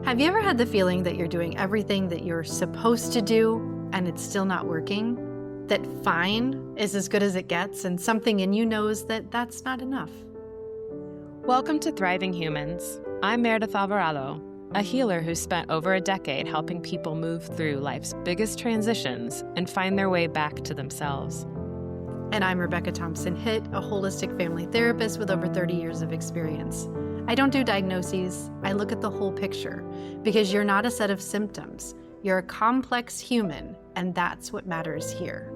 Have you ever had the feeling that you're doing everything that you're supposed to do and it's still not working? That fine is as good as it gets and something in you knows that that's not enough? Welcome to Thriving Humans. I'm Meredith Alvarado, a healer who's spent over a decade helping people move through life's biggest transitions and find their way back to themselves. And I'm Rebecca Thompson Hitt, a holistic family therapist with over 30 years of experience. I don't do diagnoses. I look at the whole picture because you're not a set of symptoms. You're a complex human, and that's what matters here.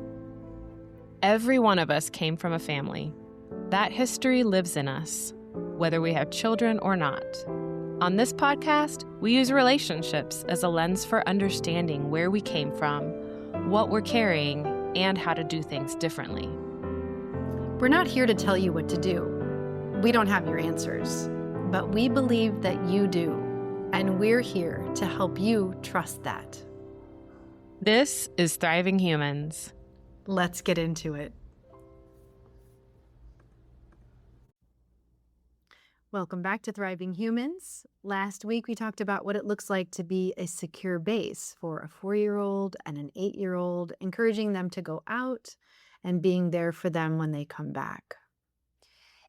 Every one of us came from a family. That history lives in us, whether we have children or not. On this podcast, we use relationships as a lens for understanding where we came from, what we're carrying, and how to do things differently. We're not here to tell you what to do. We don't have your answers, but we believe that you do, and we're here to help you trust that. This is Thriving Humans. Let's get into it. Welcome back to Thriving Humans. Last week, we talked about what it looks like to be a secure base for a 4-year-old and an 8-year-old, encouraging them to go out and being there for them when they come back.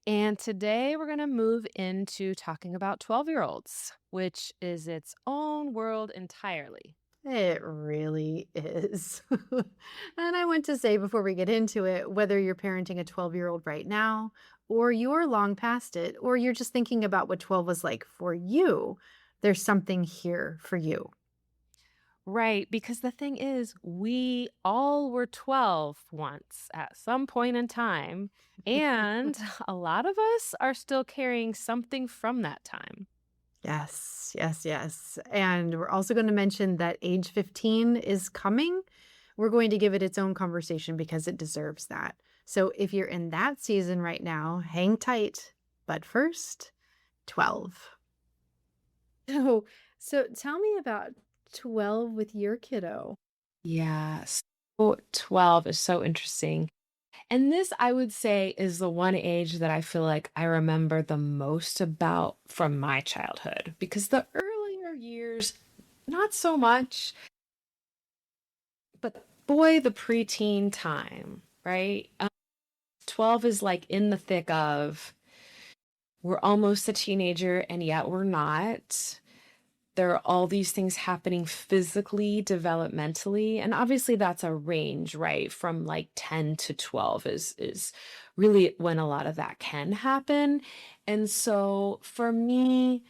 And today we're going to move into talking about 12-year-olds, which is its own world entirely. It really is. And I want to say before we get into it, whether you're parenting a 12-year-old right now, or you're long past it, or you're just thinking about what 12 was like for you, there's something here for you. Right, because the thing is, we all were 12 once at some point in time, and a lot of us are still carrying something from that time. Yes. And we're also going to mention that age 15 is coming. We're going to give it its own conversation because it deserves that. So if you're in that season right now, hang tight. But first, 12. So tell me about 12 with your kiddo. Yeah, so 12 is so interesting. And this, I would say, is the one age that I feel like I remember the most about from my childhood, because the earlier years, not so much. But boy, the preteen time, right? 12 is like in the thick of, we're almost a teenager and yet we're not. There are all these things happening physically, developmentally, and obviously that's a range, right? From like 10 to 12 is really when a lot of that can happen. And so for me,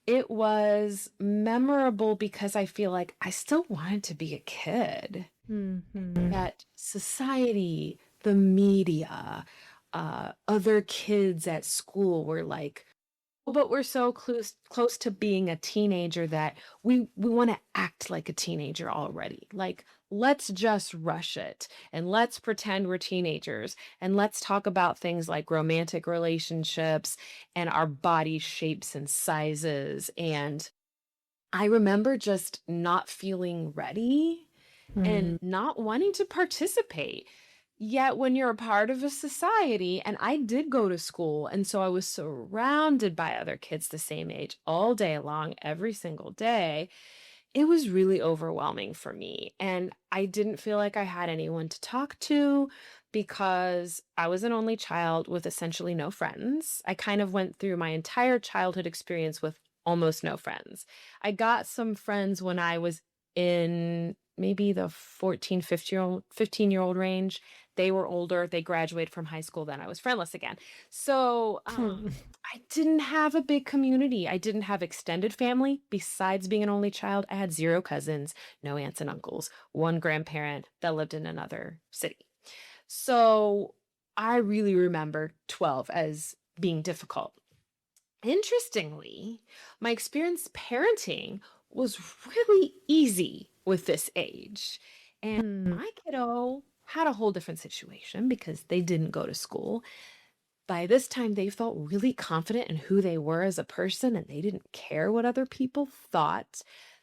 it was memorable because I feel like I still wanted to be a kid. Mm-hmm. That society, the media, other kids at school were like, "Oh, but we're so close to being a teenager that we want to act like a teenager already. Like, let's just rush it and let's pretend we're teenagers and let's talk about things like romantic relationships and our body shapes and sizes." And I remember just not feeling ready and not wanting to participate. Yet when you're a part of a society, and I did go to school, and so I was surrounded by other kids the same age all day long, every single day, it was really overwhelming for me. And I didn't feel like I had anyone to talk to because I was an only child with essentially no friends. I kind of went through my entire childhood experience with almost no friends. I got some friends when I was in maybe the 14, 15-year-old range. They were older. They graduated from high school. Then I was friendless again. So I didn't have a big community. I didn't have extended family. Besides being an only child, I had 0 cousins, no aunts and uncles, 1 grandparent that lived in another city. So I really remember 12 as being difficult. Interestingly, my experience parenting was really easy with this age. And my kiddo had a whole different situation because they didn't go to school. By this time, they felt really confident in who they were as a person, and they didn't care what other people thought.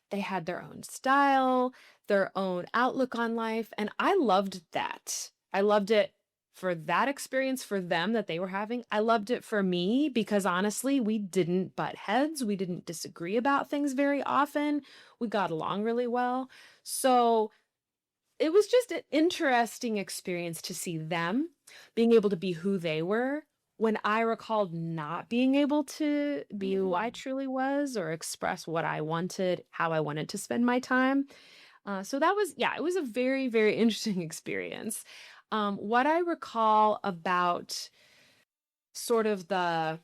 They had their own style, their own outlook on life, and I loved that. I loved it for that experience for them that they were having. I loved it for me because honestly, we didn't butt heads. We didn't disagree about things very often. We got along really well. So it was just an interesting experience to see them being able to be who they were when I recalled not being able to be who I Mm. truly was or express what I wanted, how I wanted to spend my time. So that was, yeah, it was a very, very interesting experience. What I recall about sort of the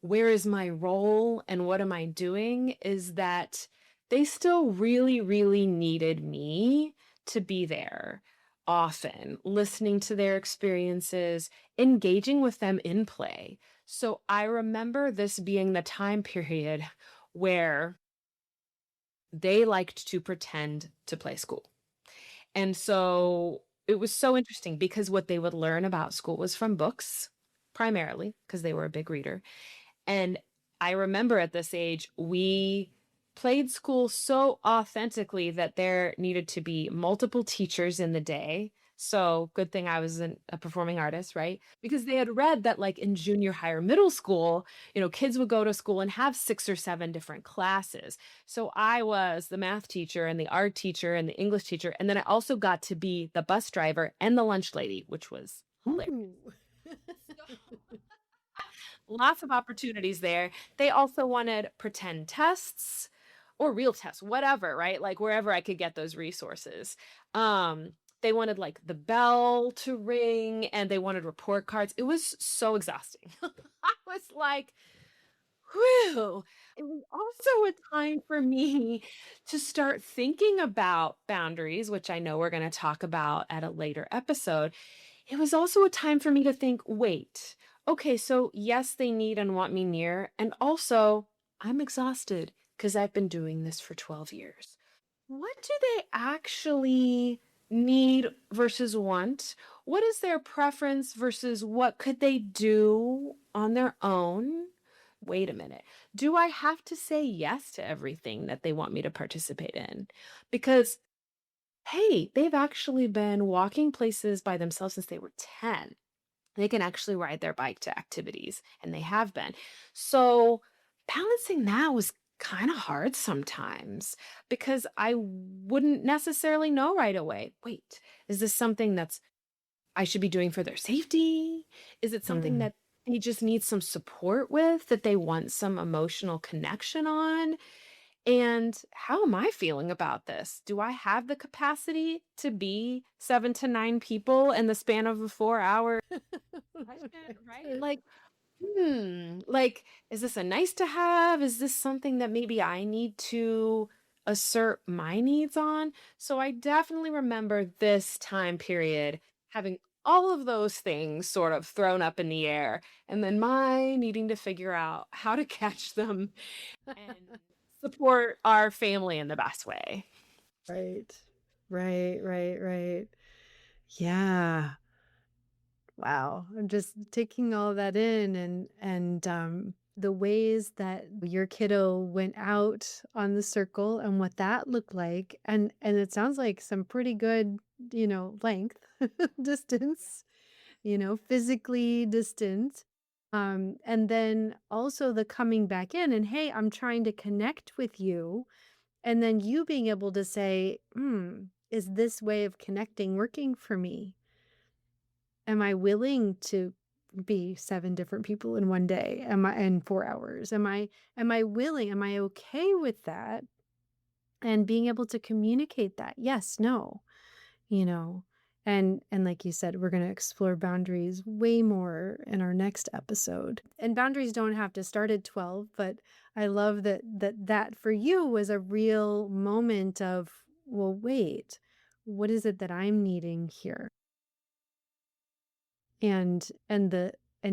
where is my role and what am I doing is that they still really, really needed me to be there often, listening to their experiences, engaging with them in play. So I remember this being the time period where they liked to pretend to play school. And so it was so interesting because what they would learn about school was from books, primarily, because they were a big reader. And I remember at this age, we played school so authentically that there needed to be multiple teachers in the day. So good thing I was a performing artist, right? Because they had read that like in junior high or middle school, kids would go to school and have 6 or 7 different classes. So I was the math teacher and the art teacher and the English teacher. And then I also got to be the bus driver and the lunch lady, which was hilarious. Ooh. Lots of opportunities there. They also wanted pretend tests or real tests, whatever, right? Like wherever I could get those resources. Um, they wanted like the bell to ring and they wanted report cards. It was so exhausting. I was like, whew. It was also a time for me to start thinking about boundaries, which I know we're going to talk about at a later episode. It was also a time for me to think, wait, okay, so yes, they need and want me near. And also, I'm exhausted because I've been doing this for 12 years. What do they actually need versus want? What is their preference versus what could they do on their own? Wait a minute. Do I have to say yes to everything that they want me to participate in? Because hey, they've actually been walking places by themselves since they were 10. They can actually ride their bike to activities, and they have been. So, balancing that was kind of hard sometimes because I wouldn't necessarily know right away. Wait, is this something that's I should be doing for their safety? Is it something Mm. that they just need some support with, that they want some emotional connection on? And how am I feeling about this? Do I have the capacity to be 7 to 9 people in the span of a 4 hour session, right? Right. Like, is this a nice to have? Is this something that maybe I need to assert my needs on? So I definitely remember this time period having all of those things sort of thrown up in the air, and then my needing to figure out how to catch them and support our family in the best way. Right. Right, right, right. Yeah. Wow. I'm just taking all that in and the ways that your kiddo went out on the circle and what that looked like. And it sounds like some pretty good, length, distance, physically distant. And then also the coming back in and hey, I'm trying to connect with you. And then you being able to say, is this way of connecting working for me? Am I willing to be 7 different people in one day? Am I in 4 hours? Am I willing? Am I okay with that? And being able to communicate that, yes, no, you know. And like you said, we're going to explore boundaries way more in our next episode. And boundaries don't have to start at 12, but I love that for you was a real moment of, well, wait, what is it that I'm needing here? And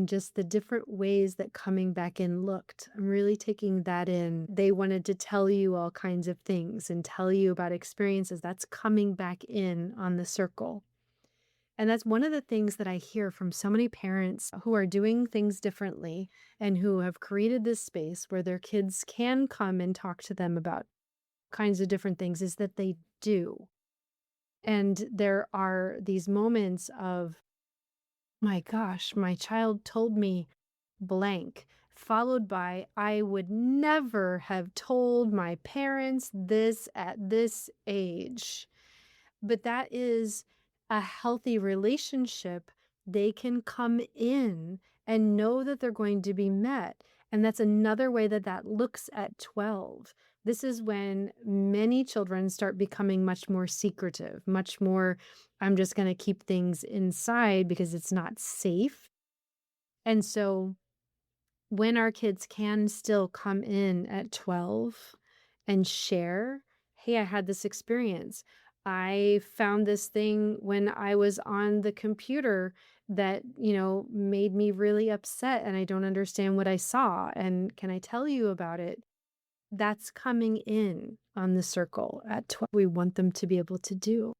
just the different ways that coming back in looked. I'm really taking that in. They wanted to tell you all kinds of things and tell you about experiences. That's coming back in on the circle. And that's one of the things that I hear from so many parents who are doing things differently and who have created this space where their kids can come and talk to them about kinds of different things is that they do. And there are these moments of My gosh, my child told me blank, followed by, I would never have told my parents this at this age. But that is a healthy relationship. They can come in and know that they're going to be met. And that's another way that that looks at 12. This is when many children start becoming much more secretive, much more, I'm just going to keep things inside because it's not safe. And so when our kids can still come in at 12 and share, "Hey, I had this experience. I found this thing when I was on the computer that, made me really upset and I don't understand what I saw. And can I tell you about it?" That's coming in on the circle at 12. We want them to be able to do.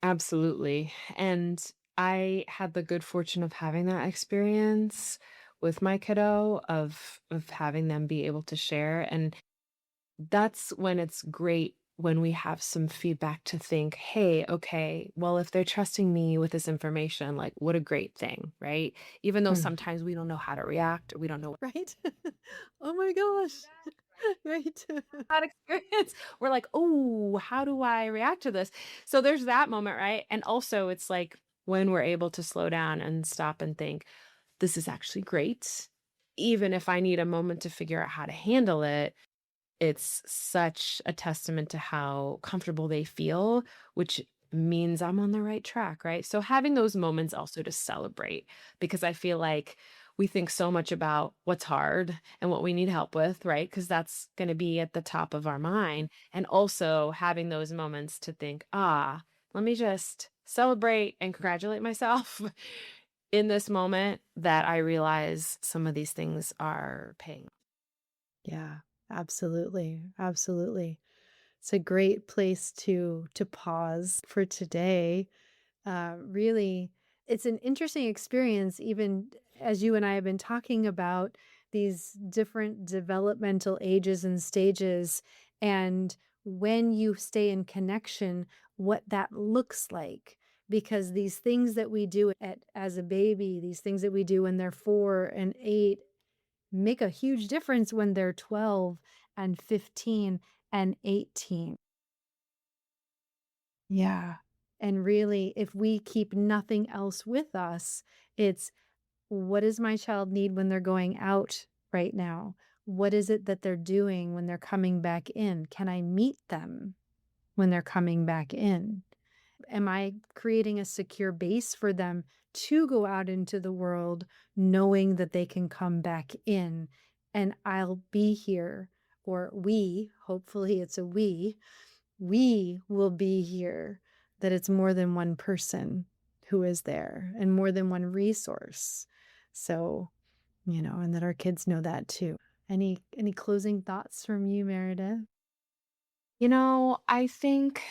Absolutely. And I had the good fortune of having that experience with my kiddo of having them be able to share. And that's when it's great when we have some feedback to think, hey, okay, well, if they're trusting me with this information, like what a great thing, right? Even though Mm. sometimes we don't know how to react or we don't know Right? Oh my gosh. that, Right. that experience. We're like, oh, how do I react to this? So there's that moment, right? And also, it's like when we're able to slow down and stop and think, this is actually great. Even if I need a moment to figure out how to handle it, it's such a testament to how comfortable they feel, which means I'm on the right track, right? So having those moments also to celebrate, because I feel like we think so much about what's hard and what we need help with, right? Because that's going to be at the top of our mind. And also having those moments to think, let me just celebrate and congratulate myself in this moment that I realize some of these things are paying. Yeah, absolutely. Absolutely. It's a great place to pause for today. Really, it's an interesting experience, even as you and I have been talking about these different developmental ages and stages, and when you stay in connection, what that looks like. Because these things that we do as a baby, these things that we do when they're 4 and 8, make a huge difference when they're 12 and 15 and 18. Yeah. And really, if we keep nothing else with us, it's, what does my child need when they're going out right now? What is it that they're doing when they're coming back in? Can I meet them when they're coming back in? Am I creating a secure base for them to go out into the world knowing that they can come back in and I'll be here? Or we, hopefully it's a we will be here, that it's more than one person who is there and more than one resource. So, and that our kids know that too. Any closing thoughts from you, Meredith? I think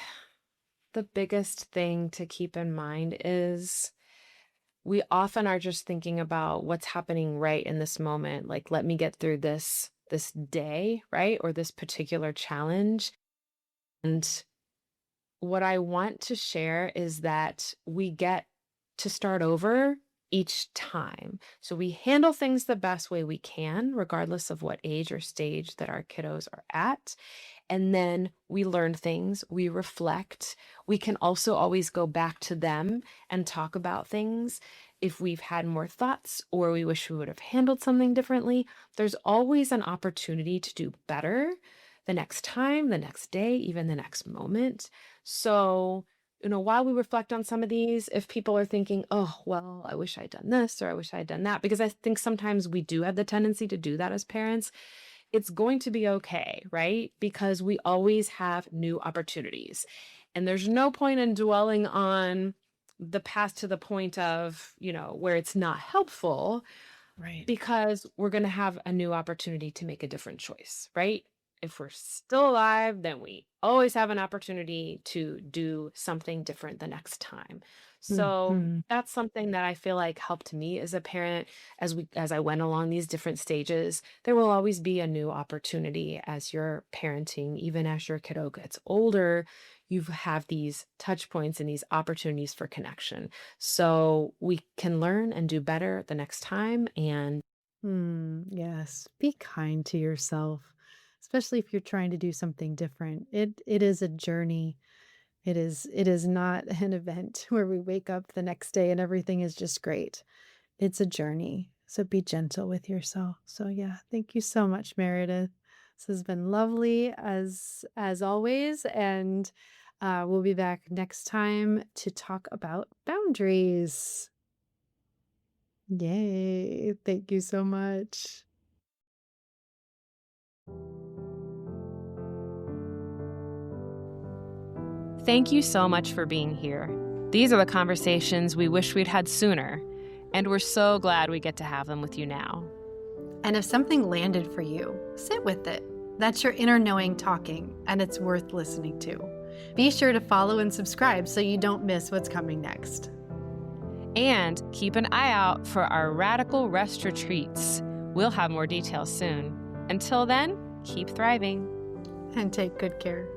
the biggest thing to keep in mind is we often are just thinking about what's happening right in this moment. Like, let me get through this day, right? Or this particular challenge. And what I want to share is that we get to start over each time. So we handle things the best way we can, regardless of what age or stage that our kiddos are at. And then we learn things, we reflect. We can also always go back to them and talk about things. If we've had more thoughts or we wish we would have handled something differently, there's always an opportunity to do better the next time, the next day, even the next moment. So, while we reflect on some of these, if people are thinking, oh, well, I wish I'd done this or I wish I'd done that, because I think sometimes we do have the tendency to do that as parents, it's going to be okay, right? Because we always have new opportunities. And there's no point in dwelling on the past to the point of, where it's not helpful, Right. because we're going to have a new opportunity to make a different choice, right? If we're still alive, then we always have an opportunity to do something different the next time. So Mhm. that's something that I feel like helped me as a parent as I went along these different stages. There will always be a new opportunity as you're parenting, even as your kiddo gets older. you have these touch points and these opportunities for connection. So we can learn and do better the next time. And Yes. Be kind to yourself, especially if you're trying to do something different. It is a journey. It is not an event where we wake up the next day and everything is just great. It's a journey. So be gentle with yourself. So yeah, thank you so much, Meredith. This has been lovely as always, and we'll be back next time to talk about boundaries. Yay! Thank you so much. thank you so much for being here. These are the conversations we wish we'd had sooner, and we're so glad we get to have them with you now. And if something landed for you, sit with it. That's your inner knowing talking, and it's worth listening to. Be sure to follow and subscribe so you don't miss what's coming next. And keep an eye out for our Radical Rest retreats. We'll have more details soon. Until then, keep thriving. And take good care.